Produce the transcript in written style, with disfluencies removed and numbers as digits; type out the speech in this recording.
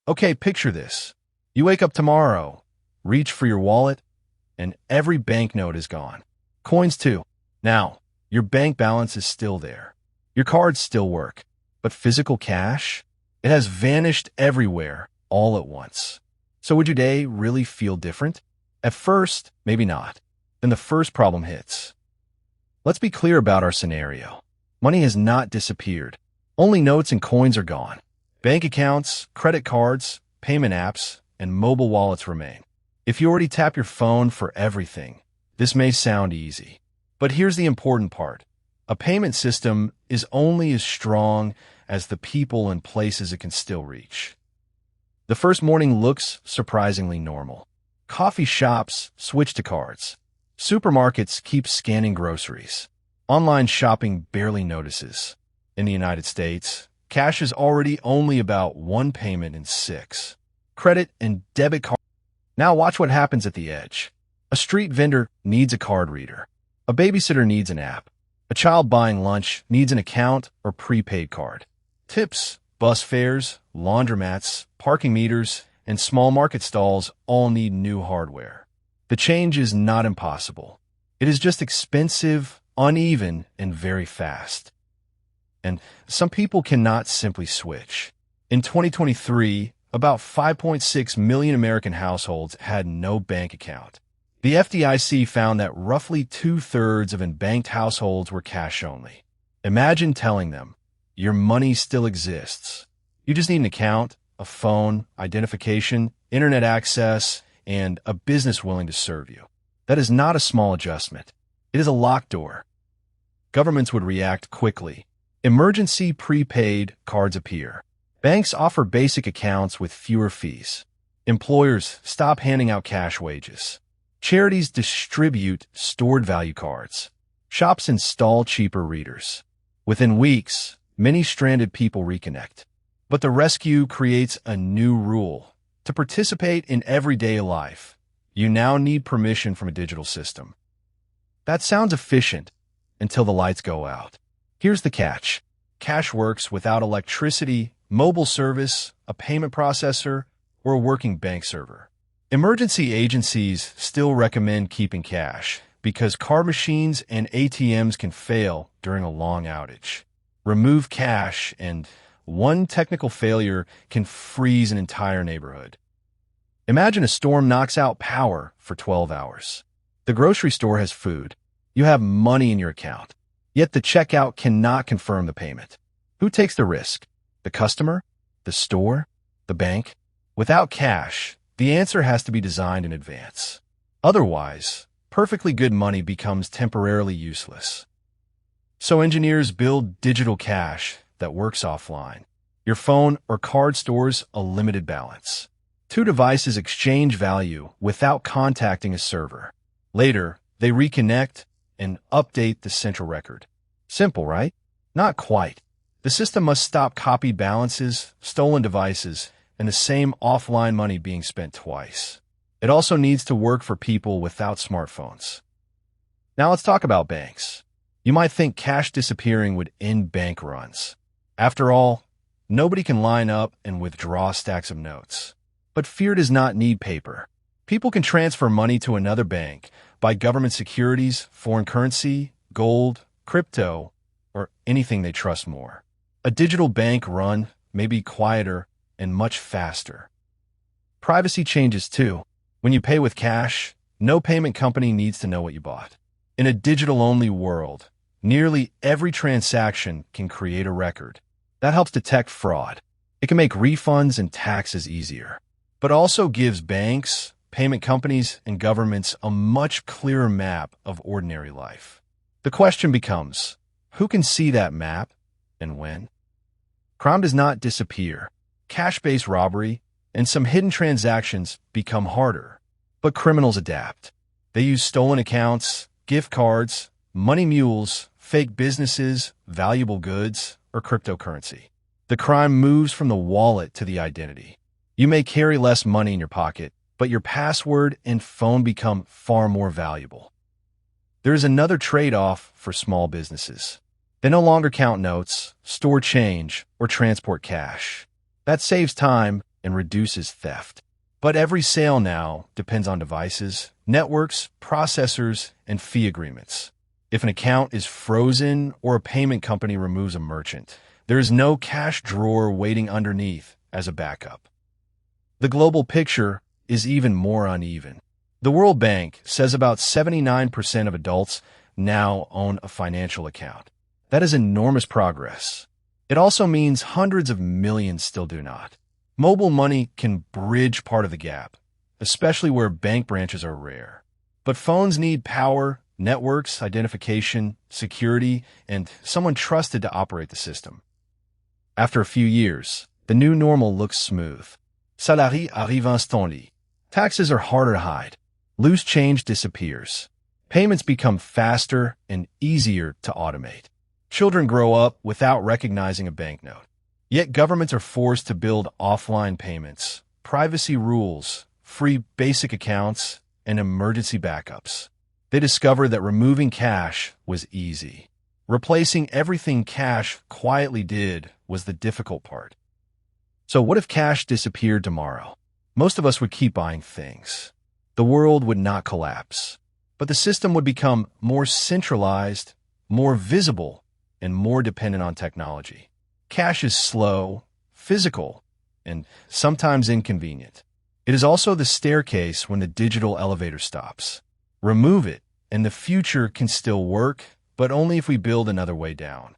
Okay, picture this. You wake up tomorrow, reach for your wallet, and every banknote is gone. Coins too. Now, your bank balance is still there. Your cards still work. But physical cash? It has vanished everywhere, all at once. So would your day really feel different? At first, maybe not. Then the first problem hits. Let's be clear about our scenario. Money has not disappeared. Only notes and coins are gone. Bank accounts, credit cards, payment apps, and mobile wallets remain. If you already tap your phone for everything, this may sound easy. But here's the important part. A payment system is only as strong as the people and places it can still reach. The first morning looks surprisingly normal. Coffee shops switch to cards. Supermarkets keep scanning groceries. Online shopping barely notices. In the United States, cash is already only about one payment in 6. Credit and debit cards. Now watch what happens at the edge. A street vendor needs a card reader. A babysitter needs an app. A child buying lunch needs an account or prepaid card. Tips, bus fares, laundromats, parking meters, and small market stalls all need new hardware. The change is not impossible. It is just expensive, uneven, and very fast. And some people cannot simply switch. In 2023, about 5.6 million American households had no bank account. The FDIC found that roughly 2/3 of unbanked households were cash only. Imagine telling them, your money still exists. You just need an account, a phone, identification, internet access, and a business willing to serve you. That is not a small adjustment. It is a locked door. Governments would react quickly. Emergency prepaid cards appear. Banks offer basic accounts with fewer fees. Employers stop handing out cash wages. Charities distribute stored value cards. Shops install cheaper readers. Within weeks, many stranded people reconnect. But the rescue creates a new rule. To participate in everyday life, you now need permission from a digital system. That sounds efficient until the lights go out. Here's the catch. Cash works without electricity, mobile service, a payment processor, or a working bank server. Emergency agencies still recommend keeping cash because card machines and ATMs can fail during a long outage. Remove cash and one technical failure can freeze an entire neighborhood. Imagine a storm knocks out power for 12 hours. The grocery store has food. You have money in your account. Yet the checkout cannot confirm the payment. Who takes the risk? The customer? The store? The bank? Without cash, the answer has to be designed in advance. Otherwise, perfectly good money becomes temporarily useless. So engineers build digital cash that works offline. Your phone or card stores a limited balance. 2 devices exchange value without contacting a server. Later, they reconnect and update the central record. Simple, right? Not quite. The system must stop copied balances, stolen devices, and the same offline money being spent twice. It also needs to work for people without smartphones. Now let's talk about banks. You might think cash disappearing would end bank runs. After all, nobody can line up and withdraw stacks of notes. But fear does not need paper. People can transfer money to another bank, buy government securities, foreign currency, gold, crypto, or anything they trust more. A digital bank run may be quieter and much faster. Privacy changes too. When you pay with cash, no payment company needs to know what you bought. In a digital-only world, nearly every transaction can create a record. That helps detect fraud. It can make refunds and taxes easier, but also gives banks, payment companies, and governments a much clearer map of ordinary life. The question becomes, who can see that map and when? Crime does not disappear. Cash-based robbery and some hidden transactions become harder, but criminals adapt. They use stolen accounts, gift cards, money mules, fake businesses, valuable goods, or cryptocurrency. The crime moves from the wallet to the identity. You may carry less money in your pocket, but your password and phone become far more valuable. There is another trade-off for small businesses. They no longer count notes, store change, or transport cash. That saves time, and reduces theft. But every sale now depends on devices, networks, processors, and fee agreements. If an account is frozen or a payment company removes a merchant, there is no cash drawer waiting underneath as a backup. The global picture is even more uneven. The World Bank says about 79% of adults now own a financial account. That is enormous progress. It also means hundreds of millions still do not. Mobile money can bridge part of the gap, especially where bank branches are rare. But phones need power, networks, identification, security, and someone trusted to operate the system. After a few years, the new normal looks smooth. Salariés arrivent instantly. Taxes are harder to hide. Loose change disappears. Payments become faster and easier to automate. Children grow up without recognizing a banknote. Yet governments are forced to build offline payments, privacy rules, free basic accounts, and emergency backups. They discovered that removing cash was easy. Replacing everything cash quietly did was the difficult part. So what if cash disappeared tomorrow? Most of us would keep buying things. The world would not collapse, but the system would become more centralized, more visible, and more dependent on technology. Cash is slow, physical, and sometimes inconvenient. It is also the staircase when the digital elevator stops. Remove it, and the future can still work, but only if we build another way down.